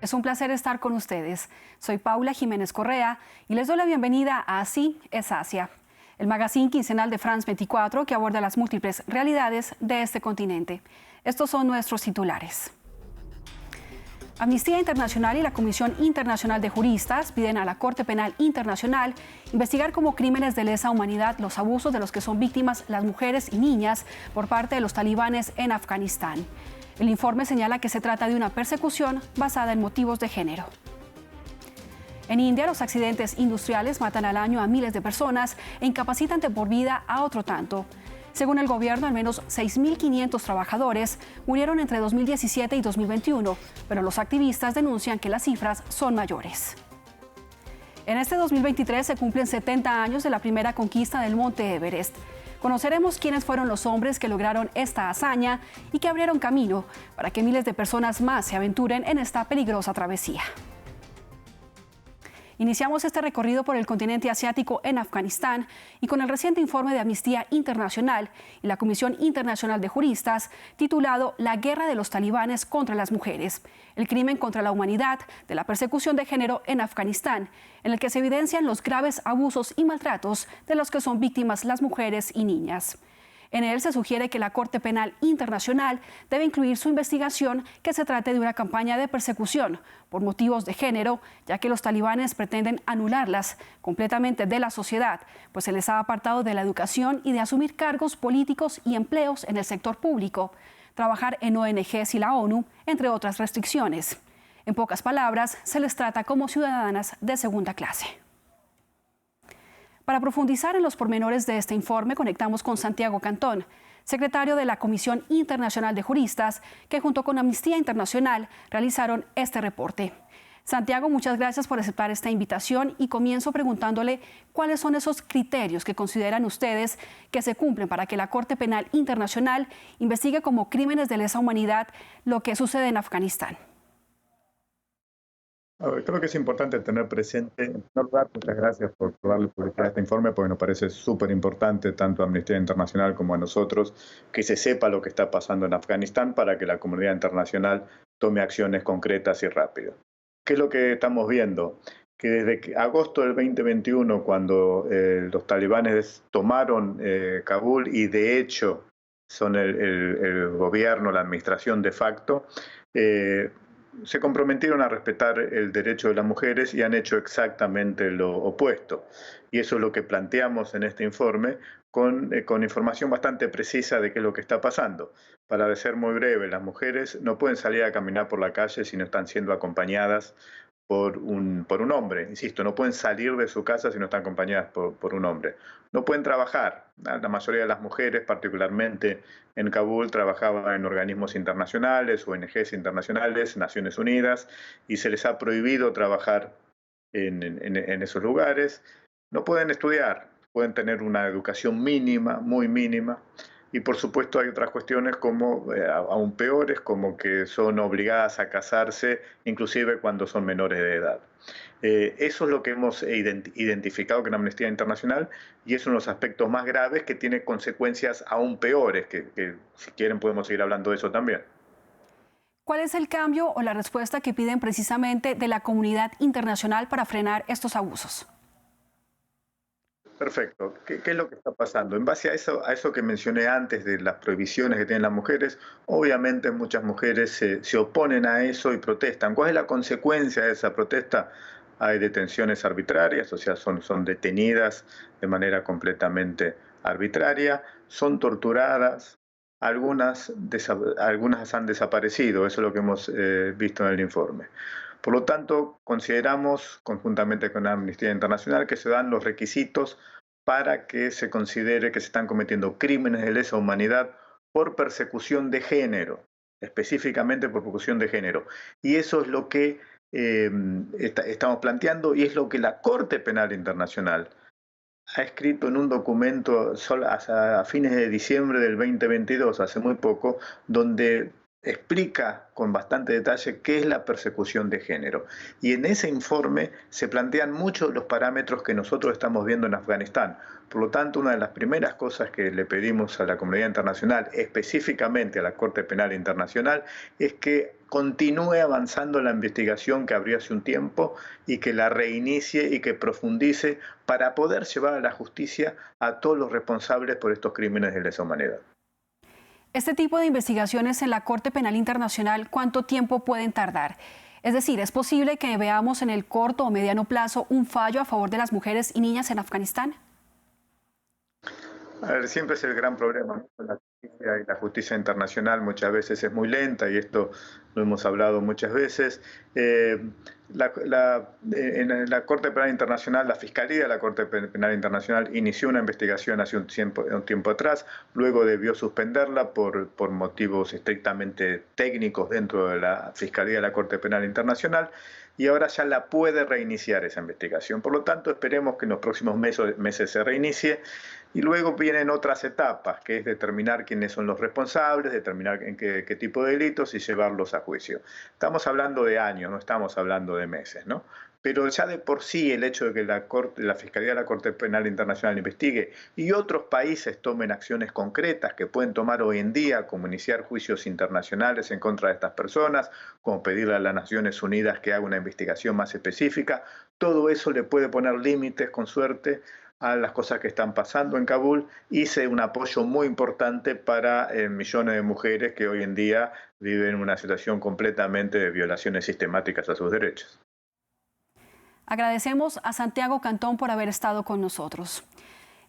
Es un placer estar con ustedes. Soy Paula Jiménez Correa y les doy la bienvenida a Así es Asia, el magazine quincenal de France 24 que aborda las múltiples realidades de este continente. Estos son nuestros titulares. Amnistía Internacional y la Comisión Internacional de Juristas piden a la Corte Penal Internacional investigar como crímenes de lesa humanidad los abusos de los que son víctimas las mujeres y niñas por parte de los talibanes en Afganistán. El informe señala que se trata de una persecución basada en motivos de género. En India, los accidentes industriales matan al año a miles de personas e incapacitan de por vida a otro tanto. Según el gobierno, al menos 6.500 trabajadores murieron entre 2017 y 2021, pero los activistas denuncian que las cifras son mayores. En este 2023 se cumplen 70 años de la primera conquista del Monte Everest. Conoceremos quiénes fueron los hombres que lograron esta hazaña y que abrieron camino para que miles de personas más se aventuren en esta peligrosa travesía. Iniciamos este recorrido por el continente asiático en Afganistán y con el reciente informe de Amnistía Internacional y la Comisión Internacional de Juristas titulado La guerra de los talibanes contra las mujeres, el crimen contra la humanidad de la persecución de género en Afganistán, en el que se evidencian los graves abusos y maltratos de los que son víctimas las mujeres y niñas. En él se sugiere que la Corte Penal Internacional debe incluir su investigación que se trate de una campaña de persecución por motivos de género, ya que los talibanes pretenden anularlas completamente de la sociedad, pues se les ha apartado de la educación y de asumir cargos políticos y empleos en el sector público, trabajar en ONGs y la ONU, entre otras restricciones. En pocas palabras, se les trata como ciudadanas de segunda clase. Para profundizar en los pormenores de este informe, conectamos con Santiago Cantón, secretario de la Comisión Internacional de Juristas, que junto con Amnistía Internacional realizaron este reporte. Santiago, muchas gracias por aceptar esta invitación y comienzo preguntándole cuáles son esos criterios que consideran ustedes que se cumplen para que la Corte Penal Internacional investigue como crímenes de lesa humanidad lo que sucede en Afganistán. A ver, creo que es importante tener presente, en primer lugar, muchas gracias por darle publicidad a este informe, porque nos parece súper importante, tanto a Amnistía Internacional como a nosotros, que se sepa lo que está pasando en Afganistán para que la comunidad internacional tome acciones concretas y rápidas. ¿Qué es lo que estamos viendo? Que desde agosto del 2021, cuando los talibanes tomaron Kabul y de hecho son el gobierno, la administración de facto, se comprometieron a respetar el derecho de las mujeres y han hecho exactamente lo opuesto. Y eso es lo que planteamos en este informe con información bastante precisa de qué es lo que está pasando. Para ser muy breve, las mujeres no pueden salir a caminar por la calle si no están siendo acompañadas por un hombre. Insisto, no pueden salir de su casa si no están acompañadas por un hombre. No pueden trabajar. La mayoría de las mujeres, particularmente en Kabul, trabajaban en organismos internacionales, ONGs internacionales, Naciones Unidas, y se les ha prohibido trabajar en esos lugares. No pueden estudiar, pueden tener una educación mínima, muy mínima. Y por supuesto hay otras cuestiones como, aún peores, como que son obligadas a casarse, inclusive cuando son menores de edad. Eso es lo que hemos identificado con Amnistía Internacional y es uno de los aspectos más graves que tiene consecuencias aún peores, que si quieren podemos seguir hablando de eso también. ¿Cuál es el cambio o la respuesta que piden precisamente de la comunidad internacional para frenar estos abusos? Perfecto. ¿Qué es lo que está pasando? En base a eso que mencioné antes de las prohibiciones que tienen las mujeres, obviamente muchas mujeres se oponen a eso y protestan. ¿Cuál es la consecuencia de esa protesta? Hay detenciones arbitrarias, o sea, son detenidas de manera completamente arbitraria, son torturadas, algunas han desaparecido, eso es lo que hemos visto en el informe. Por lo tanto, consideramos, conjuntamente con Amnistía Internacional, que se dan los requisitos para que se considere que se están cometiendo crímenes de lesa humanidad por persecución de género, específicamente por persecución de género. Y eso es lo que estamos planteando y es lo que la Corte Penal Internacional ha escrito en un documento a fines de diciembre del 2022, hace muy poco, donde explica con bastante detalle qué es la persecución de género. Y en ese informe se plantean muchos de los parámetros que nosotros estamos viendo en Afganistán. Por lo tanto, una de las primeras cosas que le pedimos a la comunidad internacional, específicamente a la Corte Penal Internacional, es que continúe avanzando la investigación que abrió hace un tiempo y que la reinicie y que profundice para poder llevar a la justicia a todos los responsables por estos crímenes de lesa humanidad. Este tipo de investigaciones en la Corte Penal Internacional, ¿cuánto tiempo pueden tardar? Es decir, ¿es posible que veamos en el corto o mediano plazo un fallo a favor de las mujeres y niñas en Afganistán? A ver, siempre es el gran problema, ¿no? La justicia y la justicia internacional muchas veces es muy lenta y esto lo hemos hablado muchas veces. En la Corte Penal Internacional, la Fiscalía de la Corte Penal Internacional inició una investigación hace un tiempo atrás, luego debió suspenderla por motivos estrictamente técnicos dentro de la Fiscalía de la Corte Penal Internacional y ahora ya la puede reiniciar esa investigación. Por lo tanto, esperemos que en los próximos meses se reinicie. Y luego vienen otras etapas, que es determinar quiénes son los responsables, determinar en qué tipo de delitos y llevarlos a juicio. Estamos hablando de años, no estamos hablando de meses, ¿no? Pero ya de por sí el hecho de que la Fiscalía de la Corte Penal Internacional investigue y otros países tomen acciones concretas que pueden tomar hoy en día, como iniciar juicios internacionales en contra de estas personas, como pedirle a las Naciones Unidas que haga una investigación más específica, todo eso le puede poner límites, con suerte, a las cosas que están pasando en Kabul y ser un apoyo muy importante para millones de mujeres que hoy en día viven una situación completamente de violaciones sistemáticas a sus derechos. Agradecemos a Santiago Cantón por haber estado con nosotros.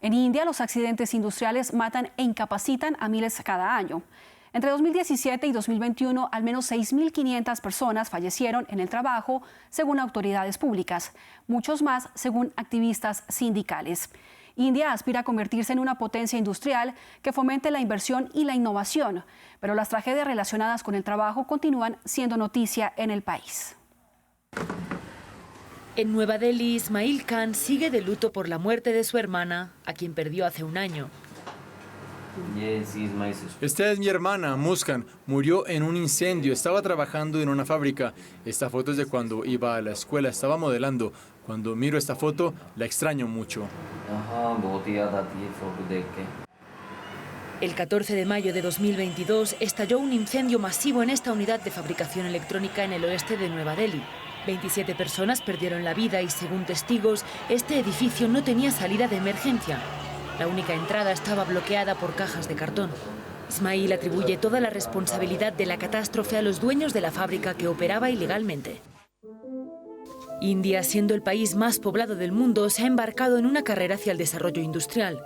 En India, los accidentes industriales matan e incapacitan a miles cada año. Entre 2017 y 2021, al menos 6.500 personas fallecieron en el trabajo, según autoridades públicas, muchos más según activistas sindicales. India aspira a convertirse en una potencia industrial que fomente la inversión y la innovación, pero las tragedias relacionadas con el trabajo continúan siendo noticia en el país. En Nueva Delhi, Ismail Khan sigue de luto por la muerte de su hermana, a quien perdió hace un año. Esta es mi hermana, Muskan. Murió en un incendio. Estaba trabajando en una fábrica. Esta foto es de cuando iba a la escuela. Estaba modelando. Cuando miro esta foto, la extraño mucho. El 14 de mayo de 2022 estalló un incendio masivo en esta unidad de fabricación electrónica en el oeste de Nueva Delhi. 27 personas perdieron la vida y, según testigos, este edificio no tenía salida de emergencia. La única entrada estaba bloqueada por cajas de cartón. Ismail atribuye toda la responsabilidad de la catástrofe a los dueños de la fábrica que operaba ilegalmente. India, siendo el país más poblado del mundo, se ha embarcado en una carrera hacia el desarrollo industrial.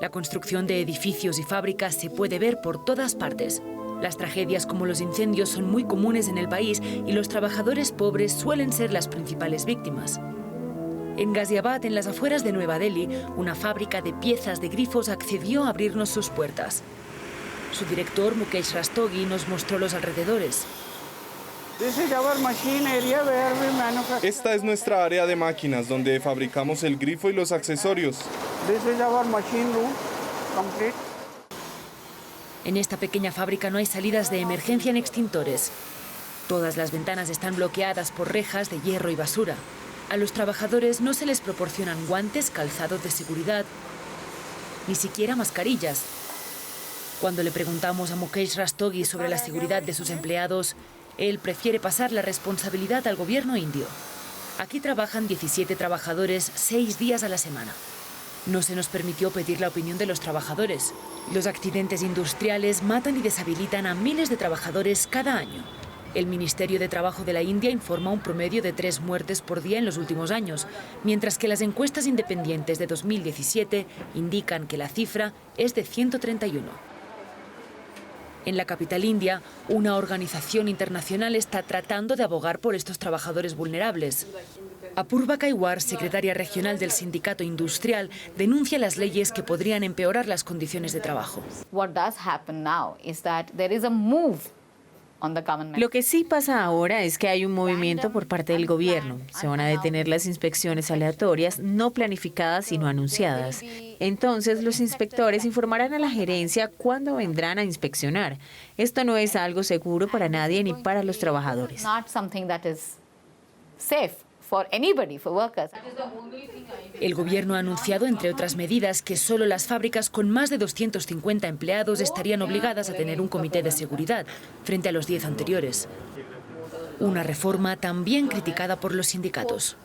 La construcción de edificios y fábricas se puede ver por todas partes. Las tragedias como los incendios son muy comunes en el país y los trabajadores pobres suelen ser las principales víctimas. En Ghaziabad, en las afueras de Nueva Delhi, una fábrica de piezas de grifos accedió a abrirnos sus puertas. Su director, Mukesh Rastogi, nos mostró los alrededores. Esta es nuestra área de máquinas, donde fabricamos el grifo y los accesorios. En esta pequeña fábrica no hay salidas de emergencia ni extintores. Todas las ventanas están bloqueadas por rejas de hierro y basura. A los trabajadores no se les proporcionan guantes, calzados de seguridad, ni siquiera mascarillas. Cuando le preguntamos a Mukesh Rastogi sobre la seguridad de sus empleados, él prefiere pasar la responsabilidad al gobierno indio. Aquí trabajan 17 trabajadores 6 días a la semana. No se nos permitió pedir la opinión de los trabajadores. Los accidentes industriales matan y deshabilitan a miles de trabajadores cada año. El Ministerio de Trabajo de la India informa un promedio de 3 muertes por día en los últimos años, mientras que las encuestas independientes de 2017 indican que la cifra es de 131. En la capital india, una organización internacional está tratando de abogar por estos trabajadores vulnerables. Apurva Kaiwar, secretaria regional del sindicato industrial, denuncia las leyes que podrían empeorar las condiciones de trabajo. What does happen now is that there is a move Lo que sí pasa ahora es que hay un movimiento por parte del gobierno. Se van a detener las inspecciones aleatorias, no planificadas sino anunciadas. Entonces, los inspectores informarán a la gerencia cuándo vendrán a inspeccionar. Esto no es algo seguro para nadie ni para los trabajadores. El gobierno ha anunciado, entre otras medidas, que solo las fábricas con más de 250 empleados estarían obligadas a tener un comité de seguridad, frente a los 10 anteriores. Una reforma también criticada por los sindicatos.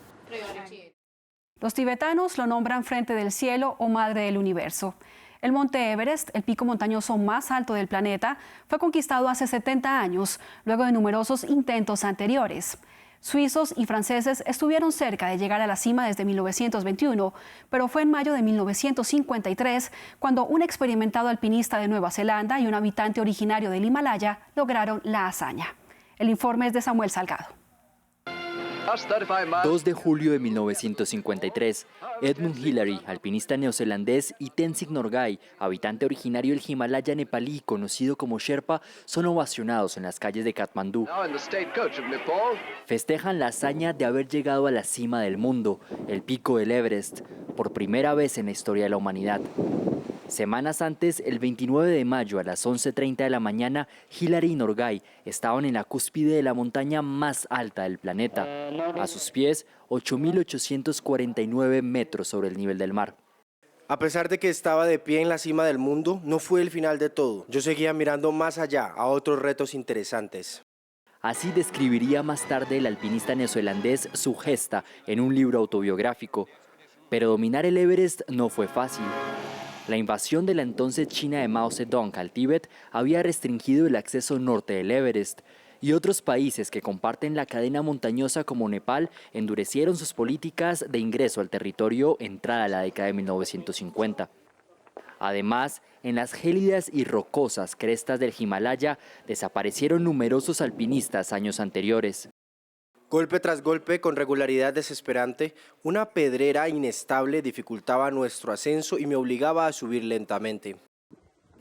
Los tibetanos lo nombran Frente del Cielo o Madre del Universo. El monte Everest, el pico montañoso más alto del planeta, fue conquistado hace 70 años, luego de numerosos intentos anteriores. Suizos y franceses estuvieron cerca de llegar a la cima desde 1921, pero fue en mayo de 1953 cuando un experimentado alpinista de Nueva Zelanda y un habitante originario del Himalaya lograron la hazaña. El informe es de Samuel Salgado. 2 de julio de 1953, Edmund Hillary, alpinista neozelandés, y Tenzing Norgay, habitante originario del Himalaya nepalí conocido como Sherpa, son ovacionados en las calles de Katmandú. Festejan la hazaña de haber llegado a la cima del mundo, el pico del Everest, por primera vez en la historia de la humanidad. Semanas antes, el 29 de mayo a las 11:30 de la mañana, Hillary y Norgay estaban en la cúspide de la montaña más alta del planeta. A sus pies, 8.849 metros sobre el nivel del mar. A pesar de que estaba de pie en la cima del mundo, no fue el final de todo. Yo seguía mirando más allá, a otros retos interesantes. Así describiría más tarde el alpinista neozelandés su gesta en un libro autobiográfico. Pero dominar el Everest no fue fácil. La invasión de la entonces China de Mao Zedong al Tíbet había restringido el acceso norte del Everest, y otros países que comparten la cadena montañosa como Nepal endurecieron sus políticas de ingreso al territorio entrada la década de 1950. Además, en las gélidas y rocosas crestas del Himalaya desaparecieron numerosos alpinistas años anteriores. Golpe tras golpe, con regularidad desesperante, una pedrera inestable dificultaba nuestro ascenso y me obligaba a subir lentamente.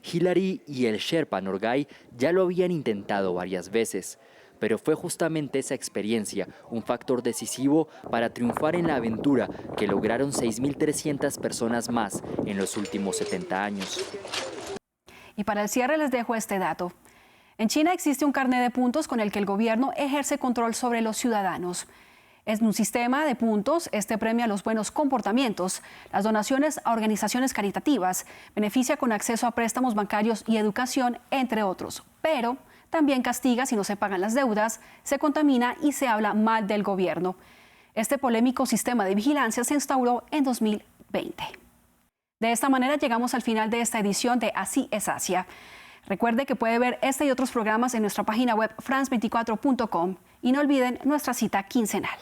Hillary y el Sherpa Norgay ya lo habían intentado varias veces, pero fue justamente esa experiencia un factor decisivo para triunfar en la aventura que lograron 6.300 personas más en los últimos 70 años. Y para el cierre les dejo este dato. En China existe un carnet de puntos con el que el gobierno ejerce control sobre los ciudadanos. Es un sistema de puntos, premia los buenos comportamientos, las donaciones a organizaciones caritativas, beneficia con acceso a préstamos bancarios y educación, entre otros. Pero también castiga si no se pagan las deudas, se contamina y se habla mal del gobierno. Este polémico sistema de vigilancia se instauró en 2020. De esta manera llegamos al final de esta edición de Así es Asia. Recuerde que puede ver este y otros programas en nuestra página web france24.com y no olviden nuestra cita quincenal.